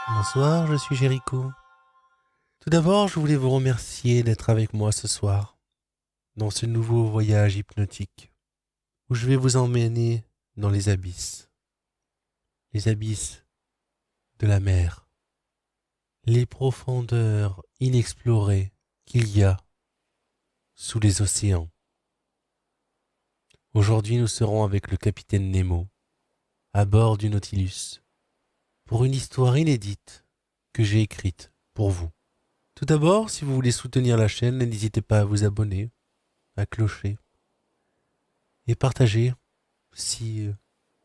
Bonsoir, je suis Jéricho. Tout d'abord, je voulais vous remercier d'être avec moi ce soir dans ce nouveau voyage hypnotique où je vais vous emmener dans les abysses de la mer, les profondeurs inexplorées qu'il y a sous les océans. Aujourd'hui, nous serons avec le capitaine Nemo à bord du Nautilus pour une histoire inédite que j'ai écrite pour vous. Tout d'abord, si vous voulez soutenir la chaîne, n'hésitez pas à vous abonner, à clocher et partager si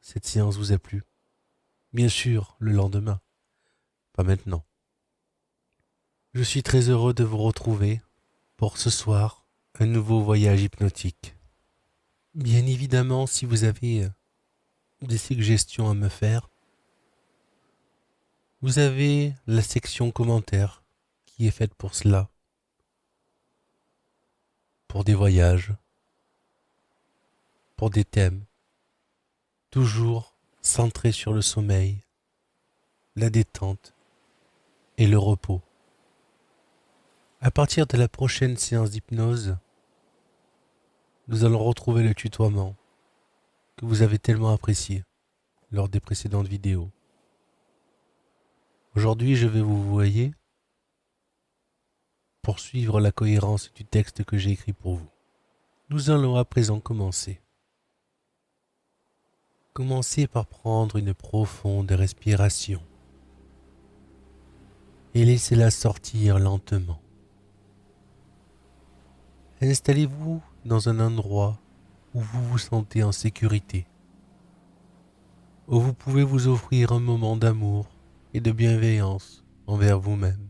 cette séance vous a plu. Bien sûr, le lendemain, pas maintenant. Je suis très heureux de vous retrouver pour ce soir, un nouveau voyage hypnotique. Bien évidemment, si vous avez des suggestions à me faire, vous avez la section commentaires qui est faite pour cela, pour des voyages, pour des thèmes, toujours centrés sur le sommeil, la détente et le repos. À partir de la prochaine séance d'hypnose, nous allons retrouver le tutoiement que vous avez tellement apprécié lors des précédentes vidéos. Aujourd'hui, je vais vous voyer poursuivre la cohérence du texte que j'ai écrit pour vous. Nous allons à présent commencer. Commencez par prendre une profonde respiration et laissez-la sortir lentement. Installez-vous dans un endroit où vous vous sentez en sécurité, où vous pouvez vous offrir un moment d'amour et de bienveillance envers vous-même.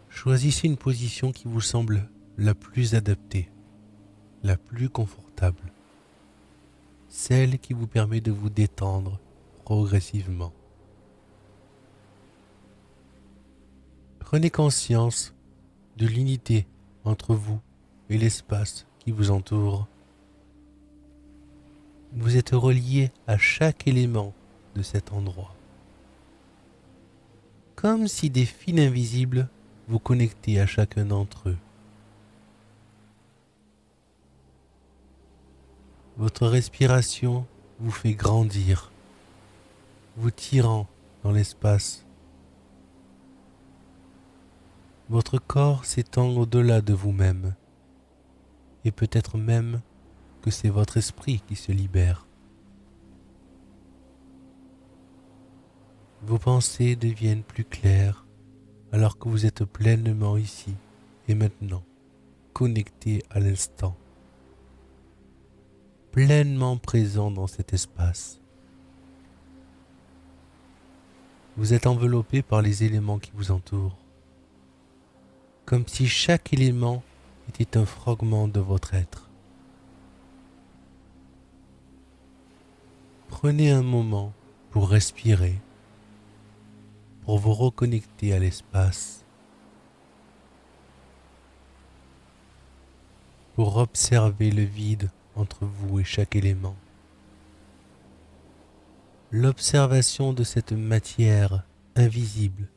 Choisissez une position qui vous semble la plus adaptée, la plus confortable, celle qui vous permet de vous détendre progressivement. Prenez conscience de l'unité entre vous et l'espace qui vous entoure. Vous êtes relié à chaque élément de cet endroit, comme si des fils invisibles vous connectaient à chacun d'entre eux. Votre respiration vous fait grandir, vous tirant dans l'espace. Votre corps s'étend au-delà de vous-même, et peut-être même que c'est votre esprit qui se libère. Vos pensées deviennent plus claires alors que vous êtes pleinement ici et maintenant, connecté à l'instant, pleinement présent dans cet espace. Vous êtes enveloppé par les éléments qui vous entourent, comme si chaque élément était un fragment de votre être. Prenez un moment pour respirer, pour vous reconnecter à l'espace, pour observer le vide entre vous et chaque élément. L'observation de cette matière invisible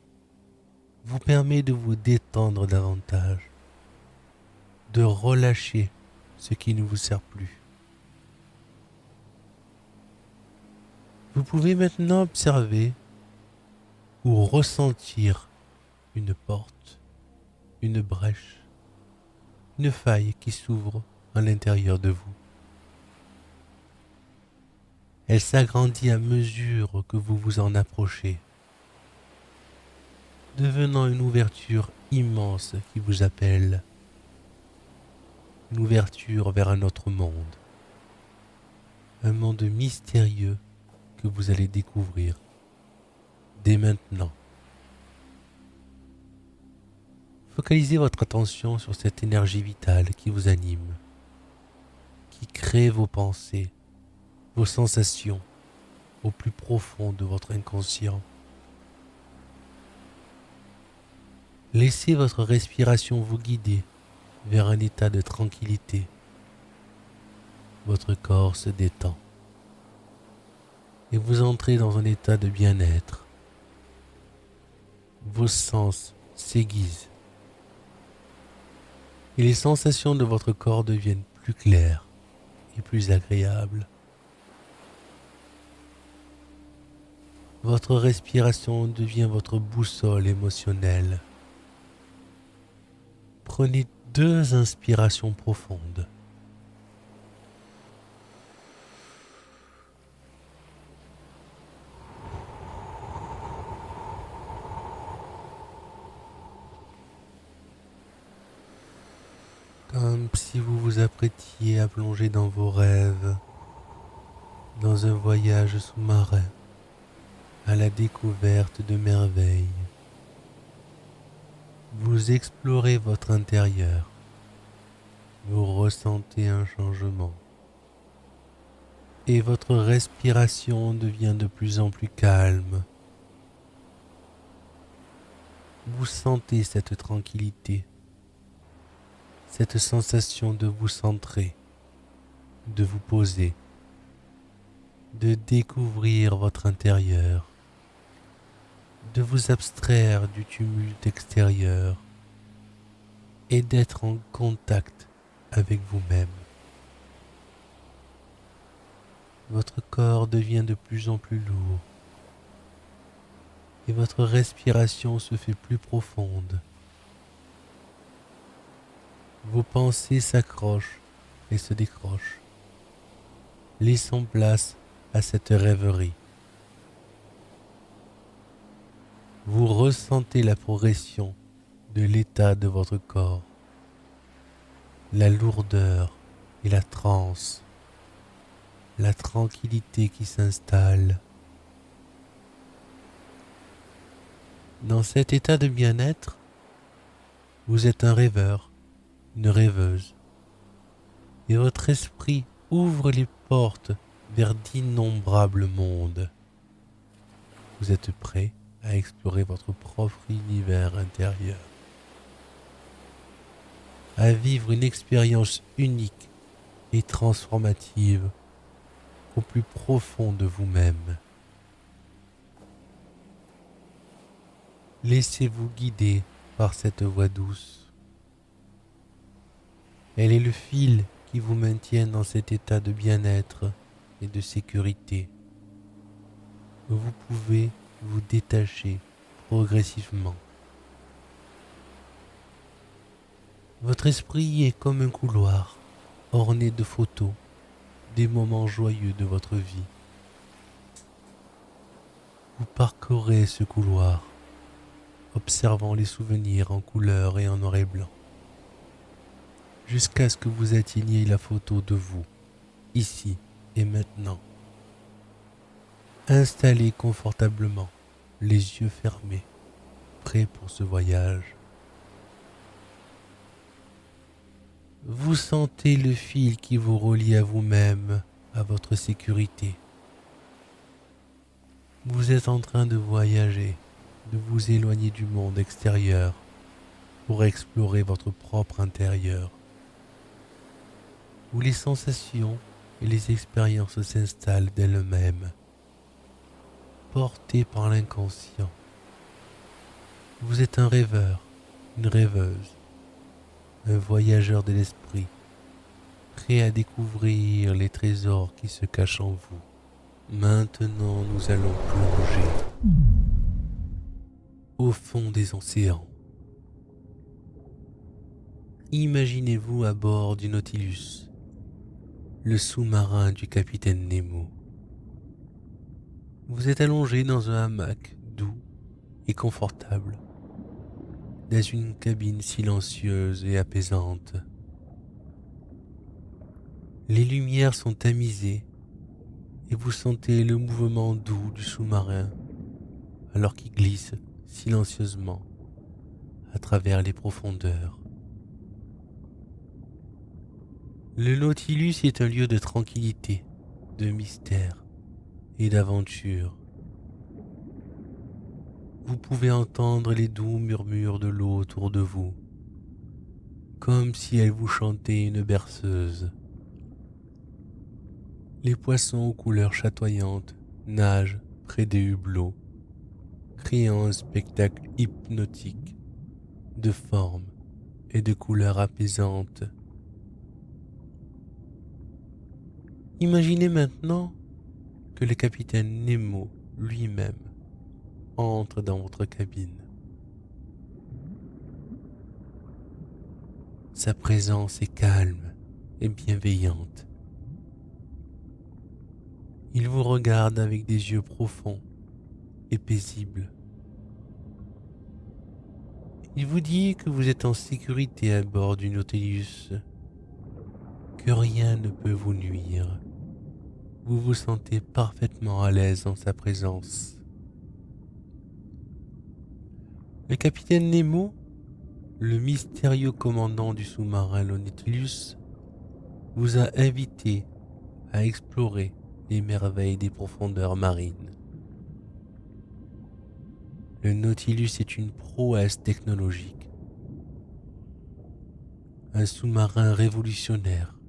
vous permet de vous détendre davantage, de relâcher ce qui ne vous sert plus. Vous pouvez maintenant observer ou ressentir une porte, une brèche, une faille qui s'ouvre à l'intérieur de vous. Elle s'agrandit à mesure que vous vous en approchez, devenant une ouverture immense qui vous appelle, une ouverture vers un autre monde, un monde mystérieux que vous allez découvrir dès maintenant. Focalisez votre attention sur cette énergie vitale qui vous anime, qui crée vos pensées, vos sensations au plus profond de votre inconscient. Laissez votre respiration vous guider vers un état de tranquillité. Votre corps se détend et vous entrez dans un état de bien-être. Vos sens s'aiguisent et les sensations de votre corps deviennent plus claires et plus agréables. Votre respiration devient votre boussole émotionnelle. Prenez 2 inspirations profondes. Comme si vous vous apprêtiez à plonger dans vos rêves, dans un voyage sous-marin, à la découverte de merveilles. Vous explorez votre intérieur. Vous ressentez un changement. Et votre respiration devient de plus en plus calme. Vous sentez cette tranquillité, cette sensation de vous centrer, de vous poser, de découvrir votre intérieur, de vous abstraire du tumulte extérieur et d'être en contact avec vous-même. Votre corps devient de plus en plus lourd et votre respiration se fait plus profonde. Vos pensées s'accrochent et se décrochent, laissant place à cette rêverie. Vous ressentez la progression de l'état de votre corps, la lourdeur et la transe, la tranquillité qui s'installe. Dans cet état de bien-être, vous êtes un rêveur, une rêveuse, et votre esprit ouvre les portes vers d'innombrables mondes. Vous êtes prêt à explorer votre propre univers intérieur, à vivre une expérience unique et transformative au plus profond de vous-même. Laissez-vous guider par cette voix douce. Elle est le fil qui vous maintient dans cet état de bien-être et de sécurité. Vous pouvez vous détacher progressivement. Votre esprit est comme un couloir orné de photos des moments joyeux de votre vie. Vous parcourez ce couloir, observant les souvenirs en couleur et en noir et blanc, jusqu'à ce que vous atteigniez la photo de vous, ici et maintenant. Installé confortablement, les yeux fermés, prêt pour ce voyage. Vous sentez le fil qui vous relie à vous-même, à votre sécurité. Vous êtes en train de voyager, de vous éloigner du monde extérieur pour explorer votre propre intérieur, où les sensations et les expériences s'installent d'elles-mêmes, portées par l'inconscient. Vous êtes un rêveur, une rêveuse, un voyageur de l'esprit, prêt à découvrir les trésors qui se cachent en vous. Maintenant, nous allons plonger au fond des océans. Imaginez-vous à bord du Nautilus, le sous-marin du capitaine Nemo. Vous êtes allongé dans un hamac doux et confortable, dans une cabine silencieuse et apaisante. Les lumières sont tamisées et vous sentez le mouvement doux du sous-marin alors qu'il glisse silencieusement à travers les profondeurs. Le Nautilus est un lieu de tranquillité, de mystère et d'aventure. Vous pouvez entendre les doux murmures de l'eau autour de vous, comme si elle vous chantait une berceuse. Les poissons aux couleurs chatoyantes nage près des hublots, créant un spectacle hypnotique de formes et de couleurs apaisantes. Imaginez maintenant que le capitaine Nemo lui-même entre dans votre cabine. Sa présence est calme et bienveillante. Il vous regarde avec des yeux profonds et paisibles. Il vous dit que vous êtes en sécurité à bord du Nautilus, que rien ne peut vous nuire. Vous vous sentez parfaitement à l'aise en sa présence. Le capitaine Nemo, le mystérieux commandant du sous-marin le Nautilus, vous a invité à explorer les merveilles des profondeurs marines. Le Nautilus est une prouesse technologique, un sous-marin révolutionnaire,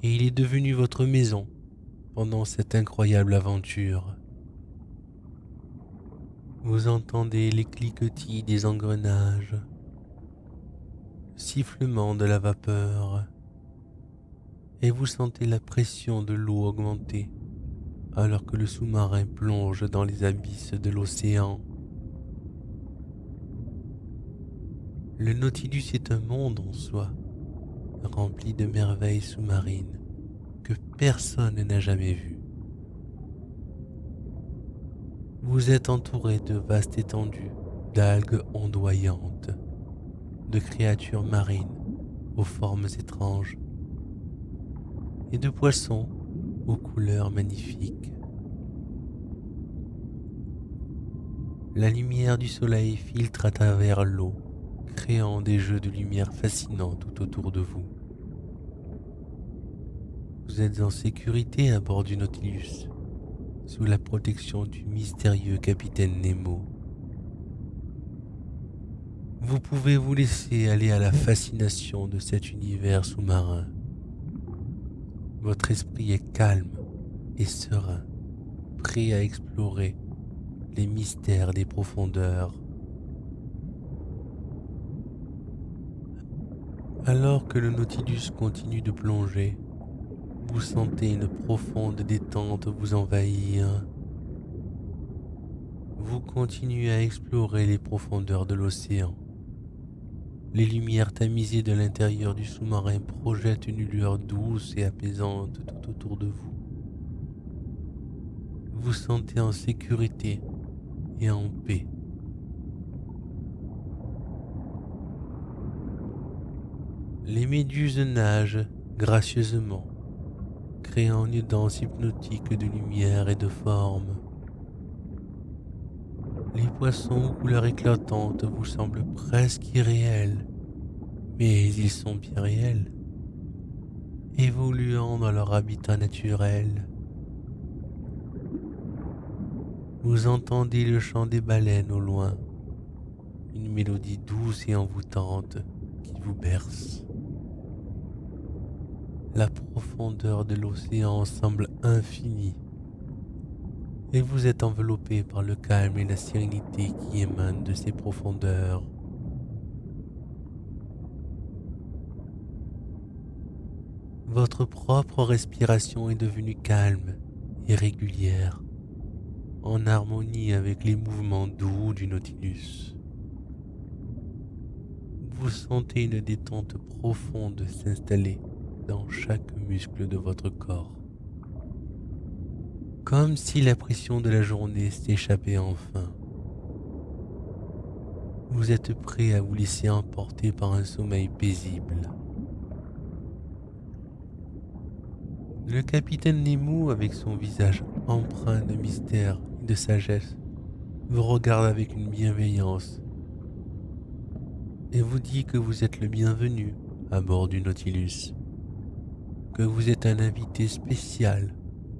et il est devenu votre maison pendant cette incroyable aventure. Vous entendez les cliquetis des engrenages, le sifflement de la vapeur, et vous sentez la pression de l'eau augmenter alors que le sous-marin plonge dans les abysses de l'océan. Le Nautilus est un monde en soi, rempli de merveilles sous-marines que personne n'a jamais vues. Vous êtes entouré de vastes étendues d'algues ondoyantes, de créatures marines aux formes étranges et de poissons aux couleurs magnifiques. La lumière du soleil filtre à travers l'eau, créant des jeux de lumière fascinants tout autour de vous. Vous êtes en sécurité à bord du Nautilus, sous la protection du mystérieux capitaine Nemo. Vous pouvez vous laisser aller à la fascination de cet univers sous-marin. Votre esprit est calme et serein, prêt à explorer les mystères des profondeurs. Alors que le Nautilus continue de plonger, vous sentez une profonde détente vous envahir. Vous continuez à explorer les profondeurs de l'océan. Les lumières tamisées de l'intérieur du sous-marin projettent une lueur douce et apaisante tout autour de vous. Vous sentez en sécurité et en paix. Les méduses nagent gracieusement, créant une danse hypnotique de lumière et de forme. Les poissons aux couleurs éclatantes vous semblent presque irréels, mais ils sont bien réels, évoluant dans leur habitat naturel. Vous entendez le chant des baleines au loin, une mélodie douce et envoûtante qui vous berce. La profondeur de l'océan semble infinie et vous êtes enveloppé par le calme et la sérénité qui émanent de ces profondeurs. Votre propre respiration est devenue calme et régulière, en harmonie avec les mouvements doux du Nautilus. Vous sentez une détente profonde s'installer dans chaque muscle de votre corps, comme si la pression de la journée s'échappait enfin. Vous êtes prêt à vous laisser emporter par un sommeil paisible. Le capitaine Nemo, avec son visage empreint de mystère et de sagesse, vous regarde avec une bienveillance et vous dit que vous êtes le bienvenu à bord du Nautilus, que vous êtes un invité spécial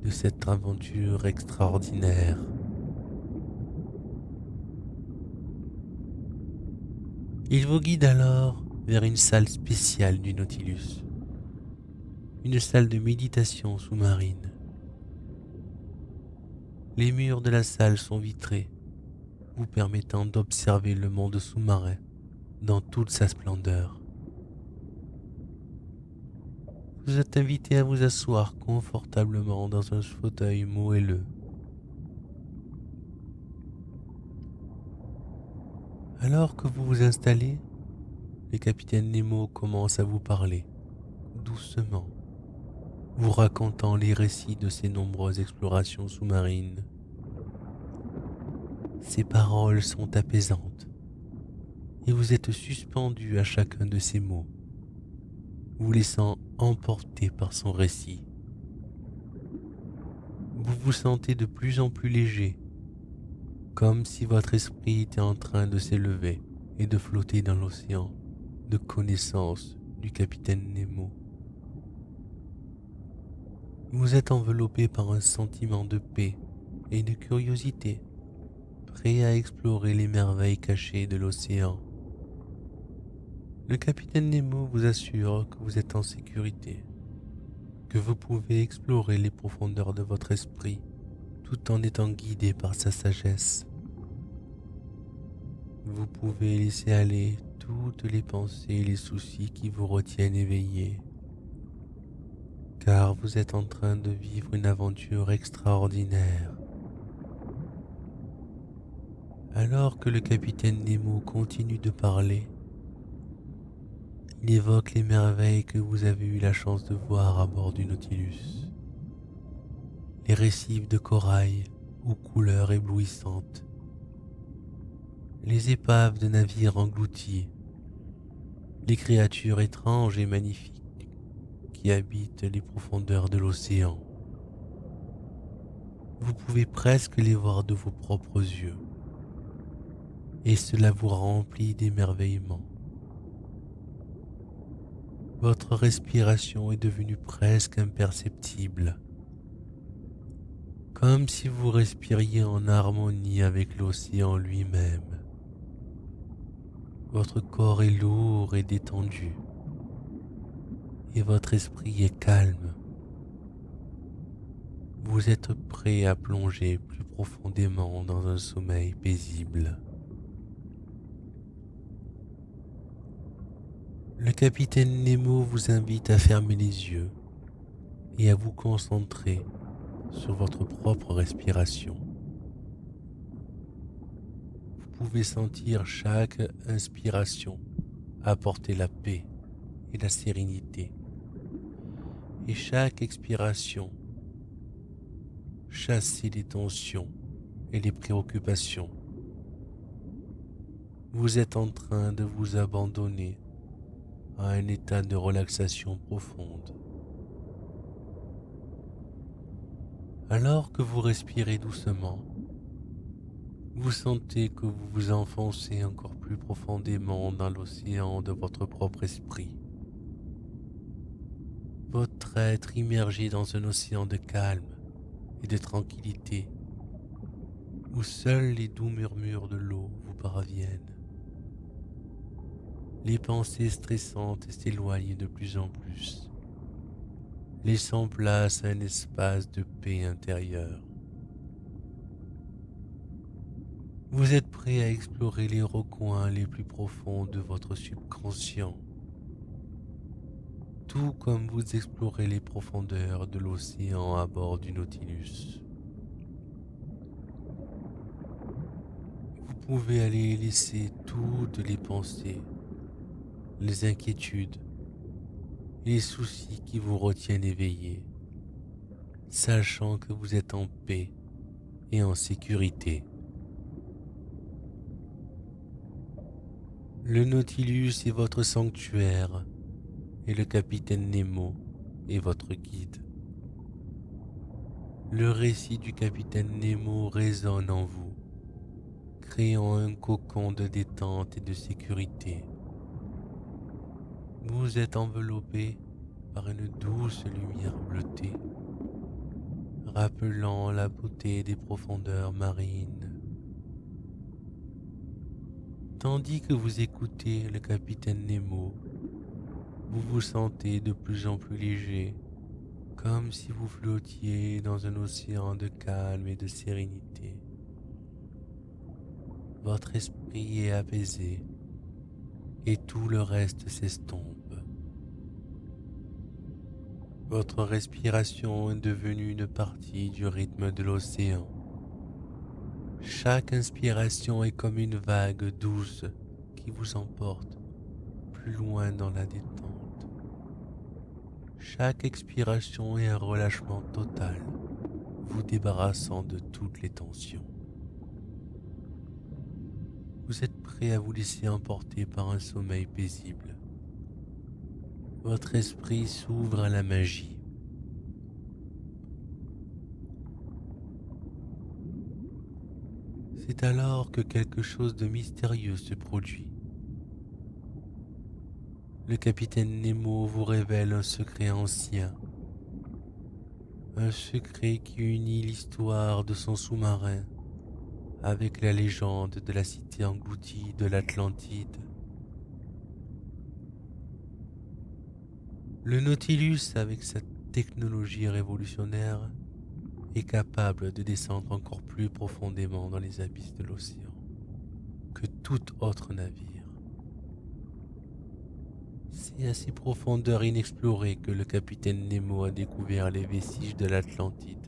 de cette aventure extraordinaire. Il vous guide alors vers une salle spéciale du Nautilus, une salle de méditation sous-marine. Les murs de la salle sont vitrés, vous permettant d'observer le monde sous-marin dans toute sa splendeur. Vous êtes invité à vous asseoir confortablement dans un fauteuil moelleux. Alors que vous vous installez, le capitaine Nemo commence à vous parler, doucement, vous racontant les récits de ses nombreuses explorations sous-marines. Ses paroles sont apaisantes et vous êtes suspendu à chacun de ses mots, vous laissant emporter par son récit. Vous vous sentez de plus en plus léger, comme si votre esprit était en train de s'élever et de flotter dans l'océan de connaissance du capitaine Nemo. Vous êtes enveloppé par un sentiment de paix et de curiosité, prêt à explorer les merveilles cachées de l'océan. Le capitaine Nemo vous assure que vous êtes en sécurité, que vous pouvez explorer les profondeurs de votre esprit tout en étant guidé par sa sagesse. Vous pouvez laisser aller toutes les pensées et les soucis qui vous retiennent éveillés, car vous êtes en train de vivre une aventure extraordinaire. Alors que le capitaine Nemo continue de parler, il évoque les merveilles que vous avez eu la chance de voir à bord du Nautilus. Les récifs de corail aux couleurs éblouissantes, les épaves de navires engloutis, les créatures étranges et magnifiques qui habitent les profondeurs de l'océan. Vous pouvez presque les voir de vos propres yeux, et cela vous remplit d'émerveillement. Votre respiration est devenue presque imperceptible, comme si vous respiriez en harmonie avec l'océan lui-même. Votre corps est lourd et détendu, et votre esprit est calme. Vous êtes prêt à plonger plus profondément dans un sommeil paisible. Le capitaine Nemo vous invite à fermer les yeux et à vous concentrer sur votre propre respiration. Vous pouvez sentir chaque inspiration apporter la paix et la sérénité, et chaque expiration chasser les tensions et les préoccupations. Vous êtes en train de vous abandonner à un état de relaxation profonde. Alors que vous respirez doucement, vous sentez que vous vous enfoncez encore plus profondément dans l'océan de votre propre esprit. Votre être immergé dans un océan de calme et de tranquillité, où seuls les doux murmures de l'eau vous parviennent. Les pensées stressantes s'éloignent de plus en plus, laissant place à un espace de paix intérieure. Vous êtes prêt à explorer les recoins les plus profonds de votre subconscient, tout comme vous explorez les profondeurs de l'océan à bord du Nautilus. Vous pouvez aller laisser toutes les pensées, les inquiétudes et les soucis qui vous retiennent éveillés, sachant que vous êtes en paix et en sécurité. Le Nautilus est votre sanctuaire et le capitaine Nemo est votre guide. Le récit du capitaine Nemo résonne en vous, créant un cocon de détente et de sécurité. Vous êtes enveloppé par une douce lumière bleutée, rappelant la beauté des profondeurs marines. Tandis que vous écoutez le capitaine Nemo, vous vous sentez de plus en plus léger comme si vous flottiez dans un océan de calme et de sérénité. Votre esprit est apaisé et tout le reste s'estompe. Votre respiration est devenue une partie du rythme de l'océan. Chaque inspiration est comme une vague douce qui vous emporte plus loin dans la détente. Chaque expiration est un relâchement total, vous débarrassant de toutes les tensions. Vous êtes prêt à vous laisser emporter par un sommeil paisible. Votre esprit s'ouvre à la magie. C'est alors que quelque chose de mystérieux se produit. Le capitaine Nemo vous révèle un secret ancien. Un secret qui unit l'histoire de son sous-marin avec la légende de la cité engloutie de l'Atlantide. Le Nautilus, avec sa technologie révolutionnaire, est capable de descendre encore plus profondément dans les abysses de l'océan que tout autre navire. C'est à ces profondeurs inexplorées que le capitaine Nemo a découvert les vestiges de l'Atlantide,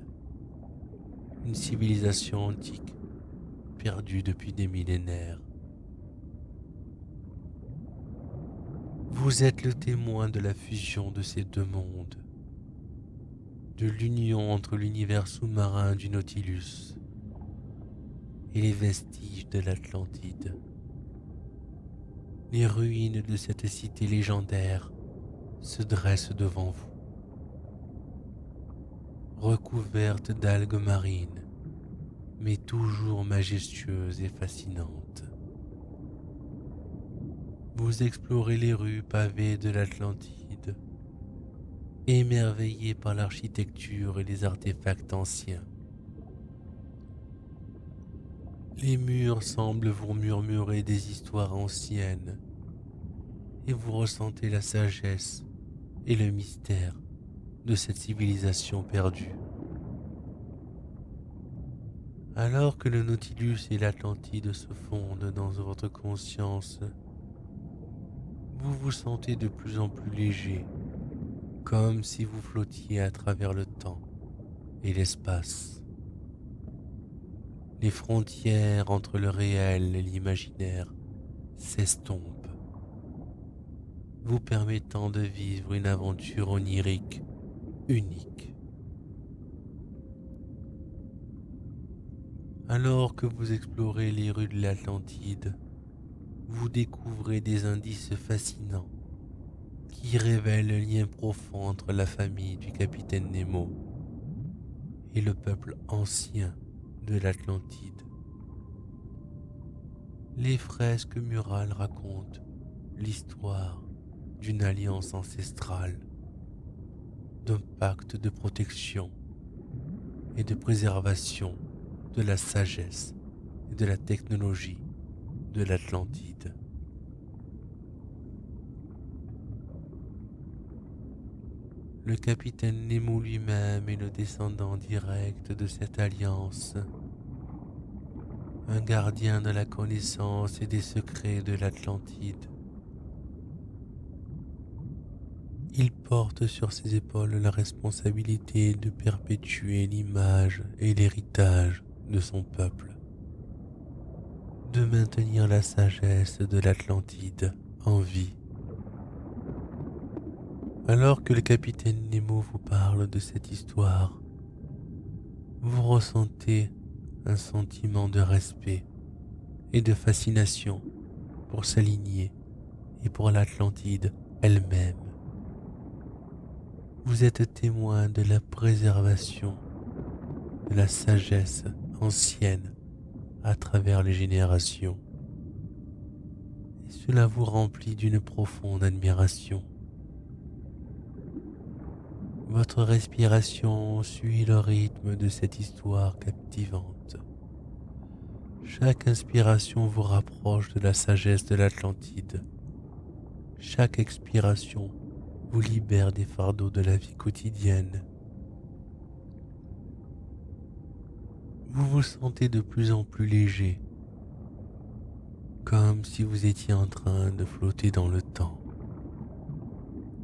une civilisation antique perdue depuis des millénaires. Vous êtes le témoin de la fusion de ces deux mondes, de l'union entre l'univers sous-marin du Nautilus et les vestiges de l'Atlantide. Les ruines de cette cité légendaire se dressent devant vous, recouvertes d'algues marines, mais toujours majestueuses et fascinantes. Vous explorez les rues pavées de l'Atlantide, émerveillé par l'architecture et les artefacts anciens. Les murs semblent vous murmurer des histoires anciennes et vous ressentez la sagesse et le mystère de cette civilisation perdue. Alors que le Nautilus et l'Atlantide se fondent dans votre conscience, vous vous sentez de plus en plus léger, comme si vous flottiez à travers le temps et l'espace. Les frontières entre le réel et l'imaginaire s'estompent, vous permettant de vivre une aventure onirique unique. Alors que vous explorez les rues de l'Atlantide, vous découvrez des indices fascinants qui révèlent le lien profond entre la famille du capitaine Nemo et le peuple ancien de l'Atlantide. Les fresques murales racontent l'histoire d'une alliance ancestrale, d'un pacte de protection et de préservation de la sagesse et de la technologie de l'Atlantide. Le capitaine Nemo lui-même est le descendant direct de cette alliance, un gardien de la connaissance et des secrets de l'Atlantide. Il porte sur ses épaules la responsabilité de perpétuer l'image et l'héritage de son peuple, de maintenir la sagesse de l'Atlantide en vie. Alors que le capitaine Nemo vous parle de cette histoire, vous ressentez un sentiment de respect et de fascination pour sa lignée et pour l'Atlantide elle-même. Vous êtes témoin de la préservation de la sagesse ancienne à travers les générations. Et cela vous remplit d'une profonde admiration. Votre respiration suit le rythme de cette histoire captivante. Chaque inspiration vous rapproche de la sagesse de l'Atlantide. Chaque expiration vous libère des fardeaux de la vie quotidienne Vous vous sentez de plus en plus léger, comme si vous étiez en train de flotter dans le temps,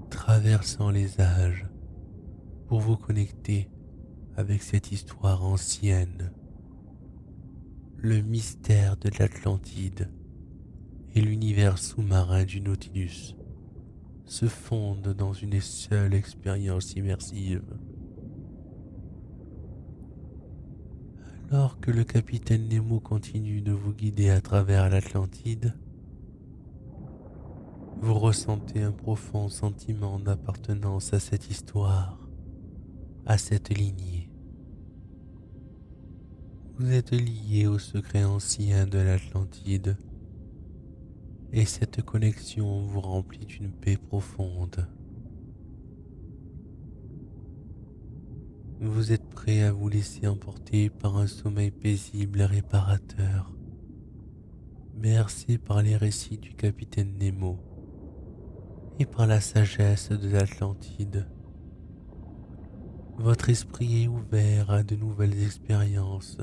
traversant les âges pour vous connecter avec cette histoire ancienne, le mystère de l'Atlantide et l'univers sous-marin du Nautilus se fondent dans une seule expérience immersive. Alors que le capitaine Nemo continue de vous guider à travers l'Atlantide, vous ressentez un profond sentiment d'appartenance à cette histoire, à cette lignée. Vous êtes lié au secret ancien de l'Atlantide et cette connexion vous remplit d'une paix profonde. Vous êtes prêt à vous laisser emporter par un sommeil paisible et réparateur, bercé par les récits du capitaine Nemo et par la sagesse de l'Atlantide. Votre esprit est ouvert à de nouvelles expériences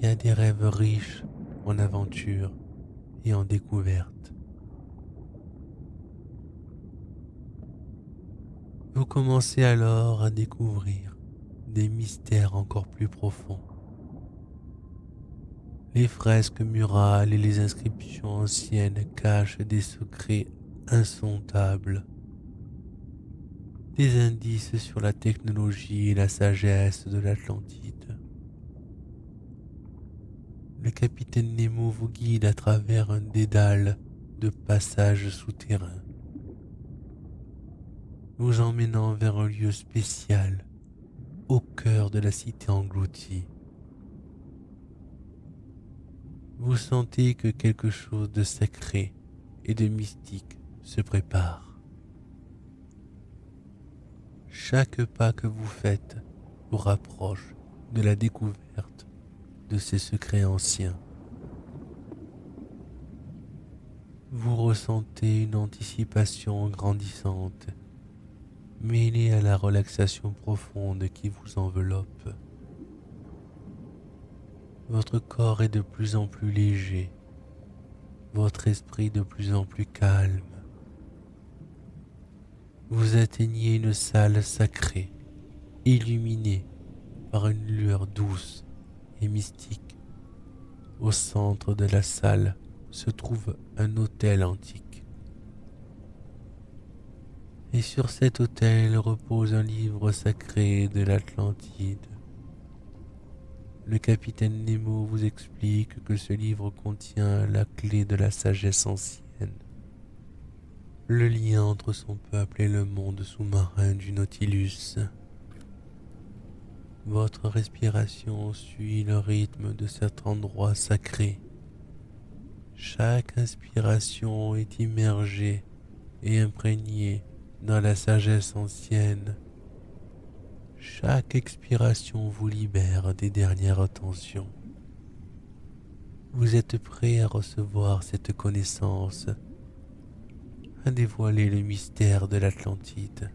et à des rêves riches en aventures et en découvertes. Vous commencez alors à découvrir des mystères encore plus profonds. Les fresques murales et les inscriptions anciennes cachent des secrets insondables, des indices sur la technologie et la sagesse de l'Atlantide. Le capitaine Nemo vous guide à travers un dédale de passages souterrains, vous emmenant vers un lieu spécial au cœur de la cité engloutie. Vous sentez que quelque chose de sacré et de mystique se prépare. Chaque pas que vous faites vous rapproche de la découverte de ces secrets anciens. Vous ressentez une anticipation grandissante, mêlée à la relaxation profonde qui vous enveloppe. Votre corps est de plus en plus léger, votre esprit de plus en plus calme. Vous atteignez une salle sacrée, illuminée par une lueur douce et mystique. Au centre de la salle se trouve un autel antique. Et sur cet autel repose un livre sacré de l'Atlantide. Le capitaine Nemo vous explique que ce livre contient la clé de la sagesse ancienne, le lien entre son peuple et le monde sous-marin du Nautilus. Votre respiration suit le rythme de cet endroit sacré. Chaque inspiration est immergée et imprégnée dans la sagesse ancienne. Chaque expiration vous libère des dernières tensions. Vous êtes prêt à recevoir cette connaissance, à dévoiler le mystère de l'Atlantide.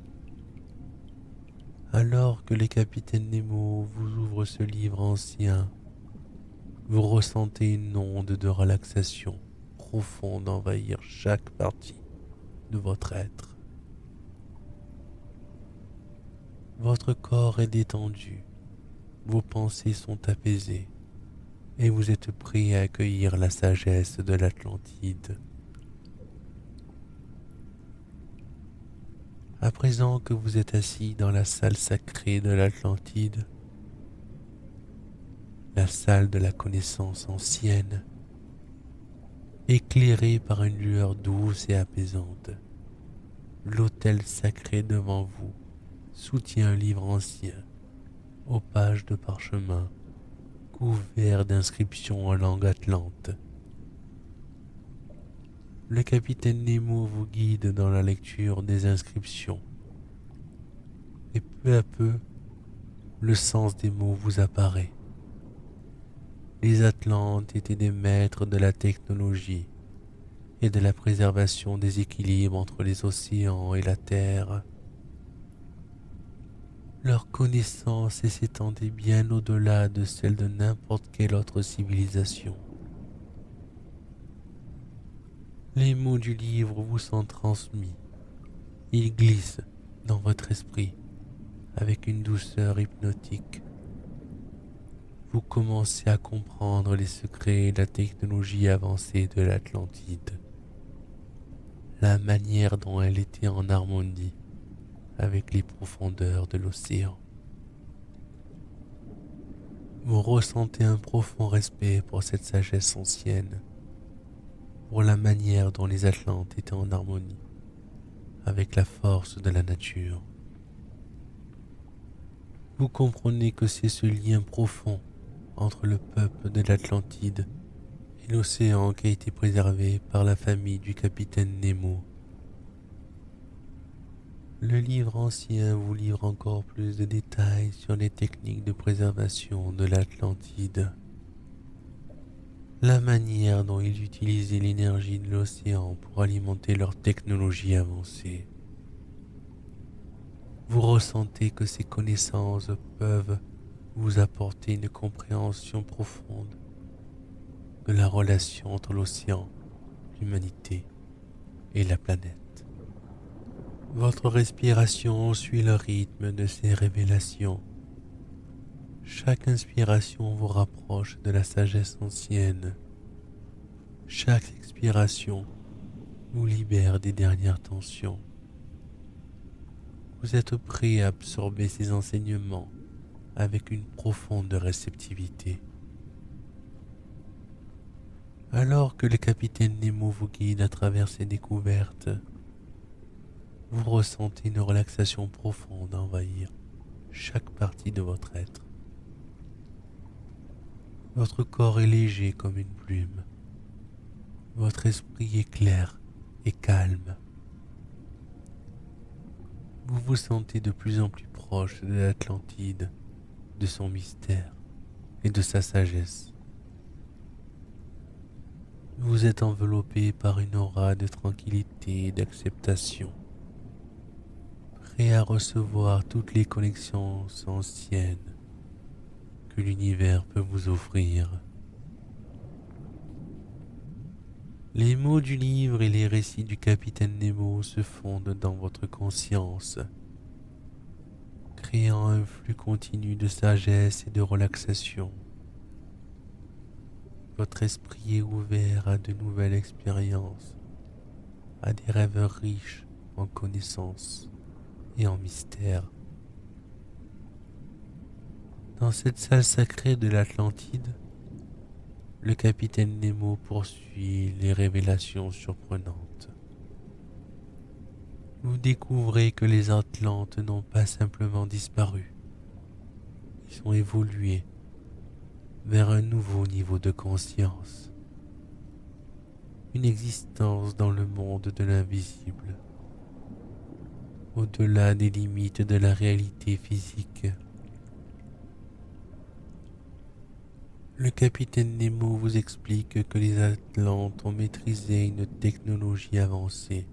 Alors que le capitaine Nemo vous ouvre ce livre ancien, vous ressentez une onde de relaxation profonde envahir chaque partie de votre être. Votre corps est détendu, vos pensées sont apaisées et vous êtes prêt à accueillir la sagesse de l'Atlantide. À présent que vous êtes assis dans la salle sacrée de l'Atlantide, la salle de la connaissance ancienne, éclairée par une lueur douce et apaisante, l'autel sacré devant vous soutient un livre ancien, aux pages de parchemin, couvert d'inscriptions en langue atlante. Le capitaine Nemo vous guide dans la lecture des inscriptions, et peu à peu, le sens des mots vous apparaît. Les Atlantes étaient des maîtres de la technologie et de la préservation des équilibres entre les océans et la terre. Leur connaissance s'étendait bien au-delà de celle de n'importe quelle autre civilisation. Les mots du livre vous sont transmis. Ils glissent dans votre esprit avec une douceur hypnotique. Vous commencez à comprendre les secrets et la technologie avancée de l'Atlantide, la manière dont elle était en harmonie avec les profondeurs de l'océan. Vous ressentez un profond respect pour cette sagesse ancienne, pour la manière dont les Atlantes étaient en harmonie avec la force de la nature. Vous comprenez que c'est ce lien profond entre le peuple de l'Atlantide et l'océan qui a été préservé par la famille du capitaine Nemo. Le livre ancien vous livre encore plus de détails sur les techniques de préservation de l'Atlantide, la manière dont ils utilisaient l'énergie de l'océan pour alimenter leur technologie avancée. Vous ressentez que ces connaissances peuvent vous apporter une compréhension profonde de la relation entre l'océan, l'humanité et la planète. Votre respiration suit le rythme de ces révélations. Chaque inspiration vous rapproche de la sagesse ancienne. Chaque expiration vous libère des dernières tensions. Vous êtes prêt à absorber ces enseignements avec une profonde réceptivité. Alors que le capitaine Nemo vous guide à travers ces découvertes, vous ressentez une relaxation profonde envahir chaque partie de votre être. Votre corps est léger comme une plume. Votre esprit est clair et calme. Vous vous sentez de plus en plus proche de l'Atlantide, de son mystère et de sa sagesse. Vous êtes enveloppé par une aura de tranquillité et d'acceptation, prêt à recevoir toutes les connexions anciennes que l'univers peut vous offrir. Les mots du livre et les récits du capitaine Nemo se fondent dans votre conscience, créant un flux continu de sagesse et de relaxation. Votre esprit est ouvert à de nouvelles expériences, à des rêves riches en connaissances et en mystères. Dans cette salle sacrée de l'Atlantide, le capitaine Nemo poursuit les révélations surprenantes. Vous découvrez que les Atlantes n'ont pas simplement disparu, ils ont évolué vers un nouveau niveau de conscience, une existence dans le monde de l'invisible, au-delà des limites de la réalité physique. Le capitaine Nemo vous explique que les Atlantes ont maîtrisé une technologie avancée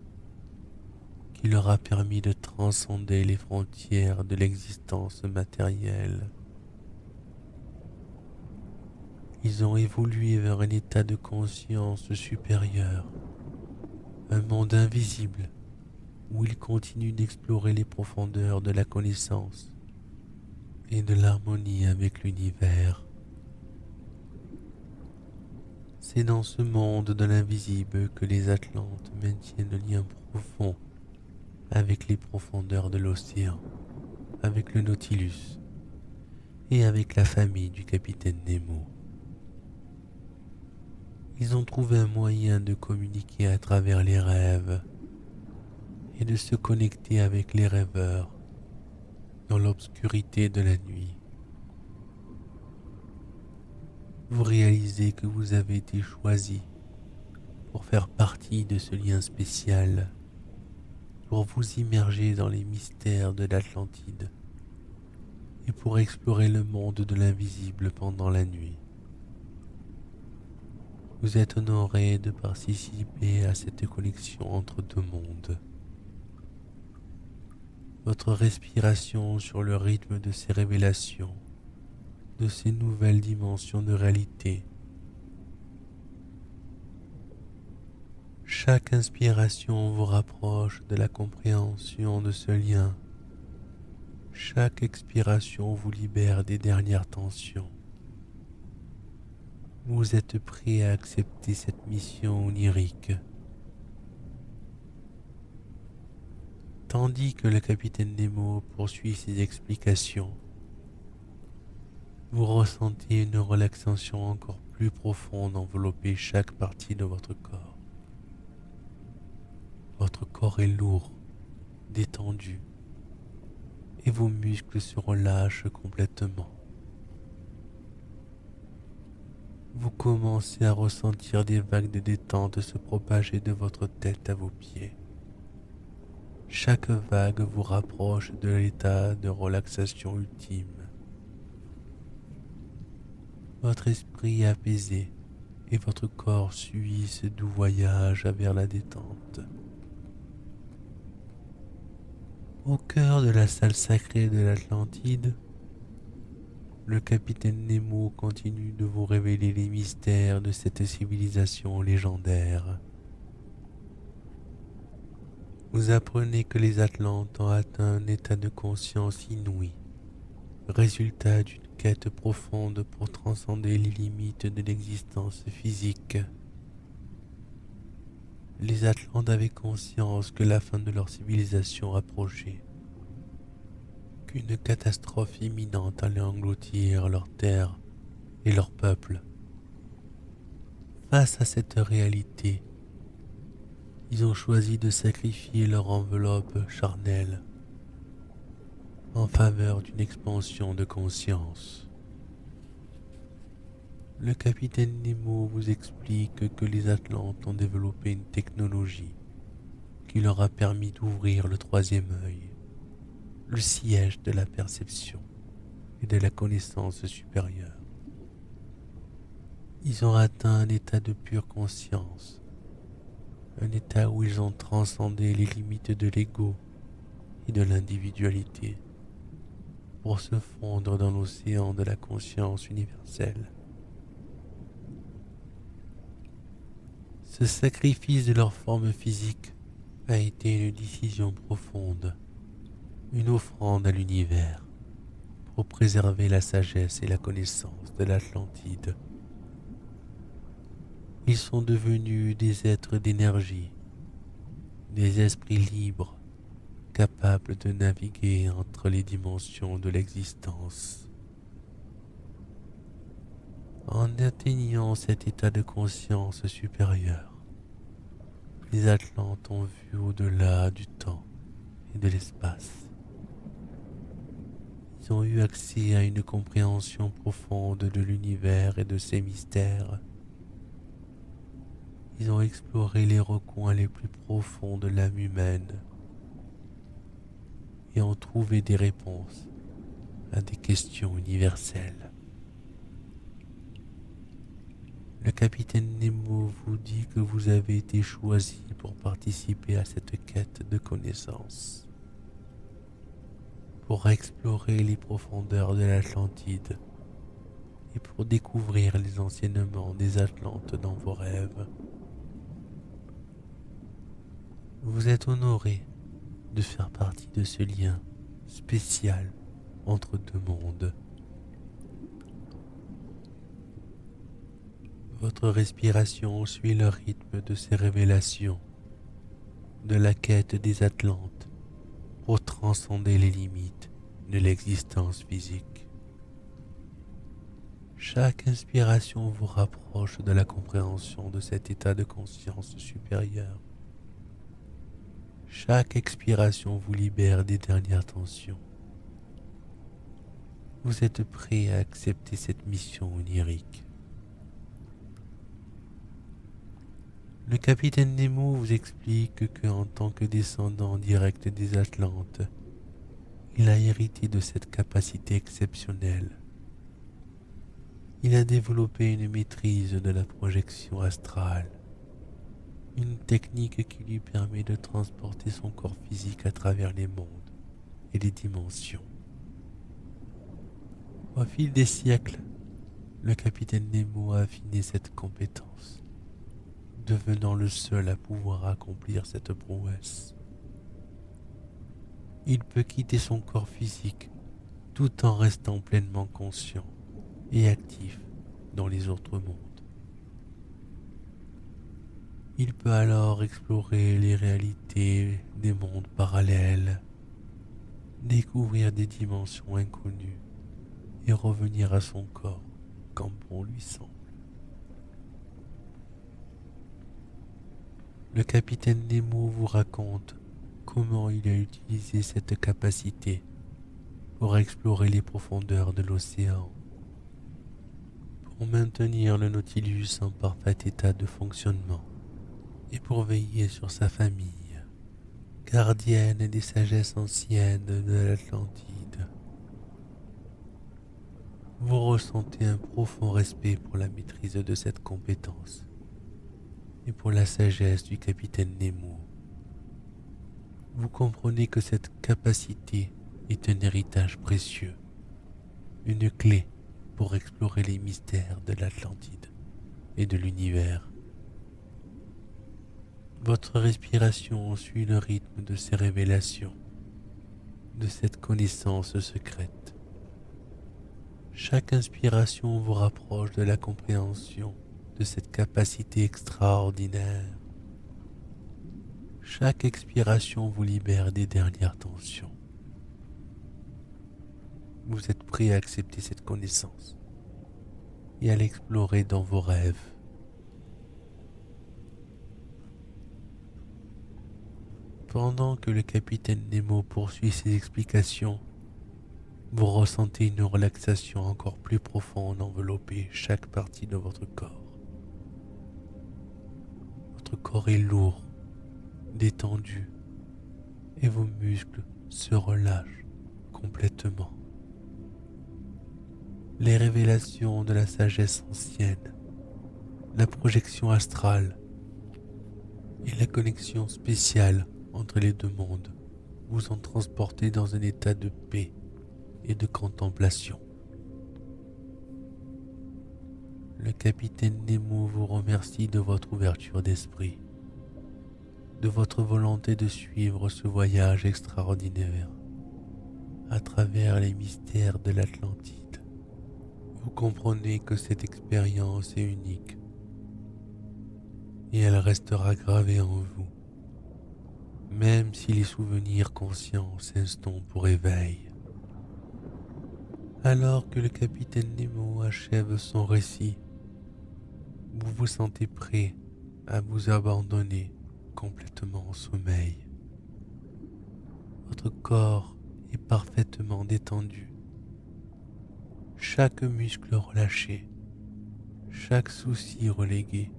qui leur a permis de transcender les frontières de l'existence matérielle. Ils ont évolué vers un état de conscience supérieur, un monde invisible où ils continuent d'explorer les profondeurs de la connaissance et de l'harmonie avec l'univers. C'est dans ce monde de l'invisible que les Atlantes maintiennent le lien profond avec les profondeurs de l'océan, avec le Nautilus et avec la famille du capitaine Nemo. Ils ont trouvé un moyen de communiquer à travers les rêves et de se connecter avec les rêveurs dans l'obscurité de la nuit. Vous réalisez que vous avez été choisi pour faire partie de ce lien spécial, pour vous immerger dans les mystères de l'Atlantide et pour explorer le monde de l'invisible pendant la nuit. Vous êtes honoré de participer à cette connexion entre deux mondes. votre respiration sur le rythme de ces révélations, de ces nouvelles dimensions de réalité. Chaque inspiration vous rapproche de la compréhension de ce lien. Chaque expiration vous libère des dernières tensions. Vous êtes prêt à accepter cette mission onirique. Tandis que le capitaine Nemo poursuit ses explications, vous ressentez une relaxation encore plus profonde envelopper chaque partie de votre corps. Votre corps est lourd, détendu, et vos muscles se relâchent complètement. Vous commencez à ressentir des vagues de détente se propager de votre tête à vos pieds. Chaque vague vous rapproche de l'état de relaxation ultime. Votre esprit est apaisé et votre corps suit ce doux voyage vers la détente. Au cœur de la salle sacrée de l'Atlantide, le capitaine Nemo continue de vous révéler les mystères de cette civilisation légendaire. Vous apprenez que les Atlantes ont atteint un état de conscience inouï, résultat d'une quête profonde pour transcender les limites de l'existence physique. Les Atlantes avaient conscience que la fin de leur civilisation approchait, qu'une catastrophe imminente allait engloutir leur terre et leur peuple. Face à cette réalité, ils ont choisi de sacrifier leur enveloppe charnelle en faveur d'une expansion de conscience. Le capitaine Nemo vous explique que les Atlantes ont développé une technologie qui leur a permis d'ouvrir le troisième œil, le siège de la perception et de la connaissance supérieure. Ils ont atteint un état de pure conscience, un état où ils ont transcendé les limites de l'ego et de l'individualité pour se fondre dans l'océan de la conscience universelle. Ce sacrifice de leur forme physique a été une décision profonde, une offrande à l'univers pour préserver la sagesse et la connaissance de l'Atlantide. Ils sont devenus des êtres d'énergie, des esprits libres, capables de naviguer entre les dimensions de l'existence. En atteignant cet état de conscience supérieure, les Atlantes ont vu au-delà du temps et de l'espace. Ils ont eu accès à une compréhension profonde de l'univers et de ses mystères. Ils ont exploré les recoins les plus profonds de l'âme humaine et ont trouvé des réponses à des questions universelles. Le capitaine Nemo vous dit que vous avez été choisi pour participer à cette quête de connaissances, pour explorer les profondeurs de l'Atlantide et pour découvrir les enseignements des Atlantes dans vos rêves. Vous êtes honoré de faire partie de ce lien spécial entre deux mondes. Votre respiration suit le rythme de ces révélations, de la quête des Atlantes pour transcender les limites de l'existence physique. Chaque inspiration vous rapproche de la compréhension de cet état de conscience supérieure. Chaque expiration vous libère des dernières tensions. Vous êtes prêt à accepter cette mission onirique. Le capitaine Nemo vous explique qu'en tant que descendant direct des Atlantes, il a hérité de cette capacité exceptionnelle. Il a développé une maîtrise de la projection astrale, une technique qui lui permet de transporter son corps physique à travers les mondes et les dimensions. Au fil des siècles, le capitaine Nemo a affiné cette compétence, devenant le seul à pouvoir accomplir cette prouesse. Il peut quitter son corps physique tout en restant pleinement conscient et actif dans les autres mondes. Il peut alors explorer les réalités des mondes parallèles, découvrir des dimensions inconnues et revenir à son corps comme bon lui semble. Le capitaine Nemo vous raconte comment il a utilisé cette capacité pour explorer les profondeurs de l'océan, pour maintenir le Nautilus en parfait état de fonctionnement et pour veiller sur sa famille, gardienne des sagesses anciennes de l'Atlantide. Vous ressentez un profond respect pour la maîtrise de cette compétence et pour la sagesse du capitaine Nemo. Vous comprenez que cette capacité est un héritage précieux, une clé pour explorer les mystères de l'Atlantide et de l'univers. Votre respiration suit le rythme de ces révélations, de cette connaissance secrète. Chaque inspiration vous rapproche de la compréhension de cette capacité extraordinaire. Chaque expiration vous libère des dernières tensions. Vous êtes prêt à accepter cette connaissance et à l'explorer dans vos rêves. Pendant que le capitaine Nemo poursuit ses explications, vous ressentez une relaxation encore plus profonde envelopper chaque partie de votre corps. Votre corps est lourd, détendu, et vos muscles se relâchent complètement. Les révélations de la sagesse ancienne, la projection astrale et la connexion spéciale entre les deux mondes vous ont transporté dans un état de paix et de contemplation. Le capitaine Nemo vous remercie de votre ouverture d'esprit, de votre volonté de suivre ce voyage extraordinaire à travers les mystères de l'Atlantide. Vous comprenez que cette expérience est unique et elle restera gravée en vous, même si les souvenirs conscients s'instompent pour éveil. Alors que le capitaine Nemo achève son récit, vous vous sentez prêt à vous abandonner complètement au sommeil. Votre corps est parfaitement détendu, chaque muscle relâché, chaque souci relégué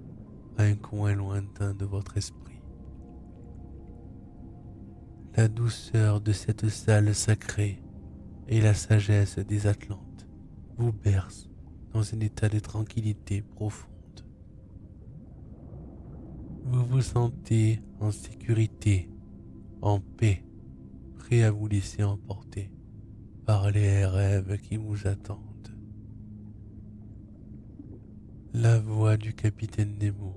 à un coin lointain de votre esprit. La douceur de cette salle sacrée et la sagesse des Atlantes vous bercent dans un état de tranquillité profonde. Vous vous sentez en sécurité, en paix, prêt à vous laisser emporter par les rêves qui vous attendent. La voix du capitaine Nemo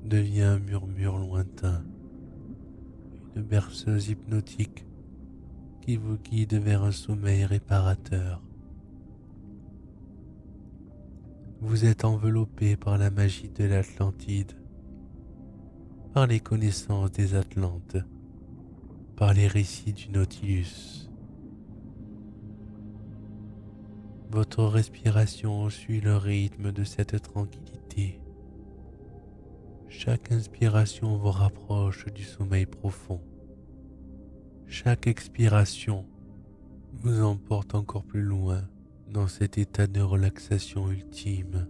devient un murmure lointain, une berceuse hypnotique qui vous guide vers un sommeil réparateur. Vous êtes enveloppé par la magie de l'Atlantide, par les connaissances des Atlantes, par les récits du Nautilus. Votre respiration suit le rythme de cette tranquillité. Chaque inspiration vous rapproche du sommeil profond. Chaque expiration vous emporte encore plus loin dans cet état de relaxation ultime.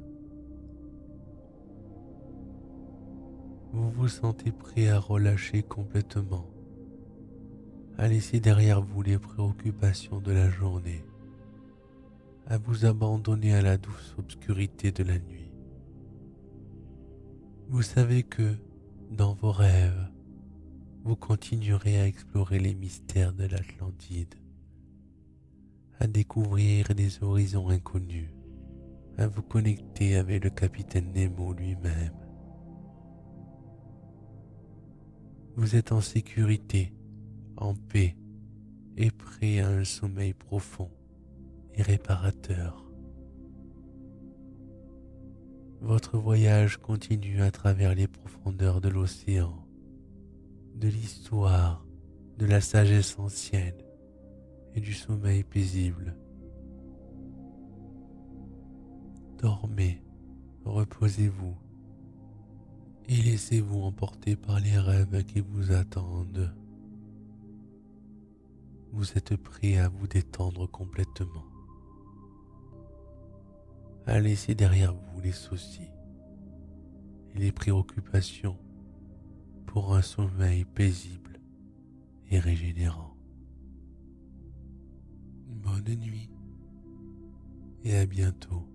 Vous vous sentez prêt à relâcher complètement, à laisser derrière vous les préoccupations de la journée, à vous abandonner à la douce obscurité de la nuit. Vous savez que, dans vos rêves, vous continuerez à explorer les mystères de l'Atlantide à découvrir des horizons inconnus, à vous connecter avec le capitaine Nemo lui-même. Vous êtes en sécurité, en paix et prêt à un sommeil profond et réparateur. Votre voyage continue à travers les profondeurs de l'océan, de l'histoire, de la sagesse ancienne et du sommeil paisible. Dormez, reposez-vous et laissez-vous emporter par les rêves qui vous attendent. Vous êtes prêt à vous détendre complètement, à laisser derrière vous les soucis et les préoccupations pour un sommeil paisible et régénérant. Bonne nuit et à bientôt.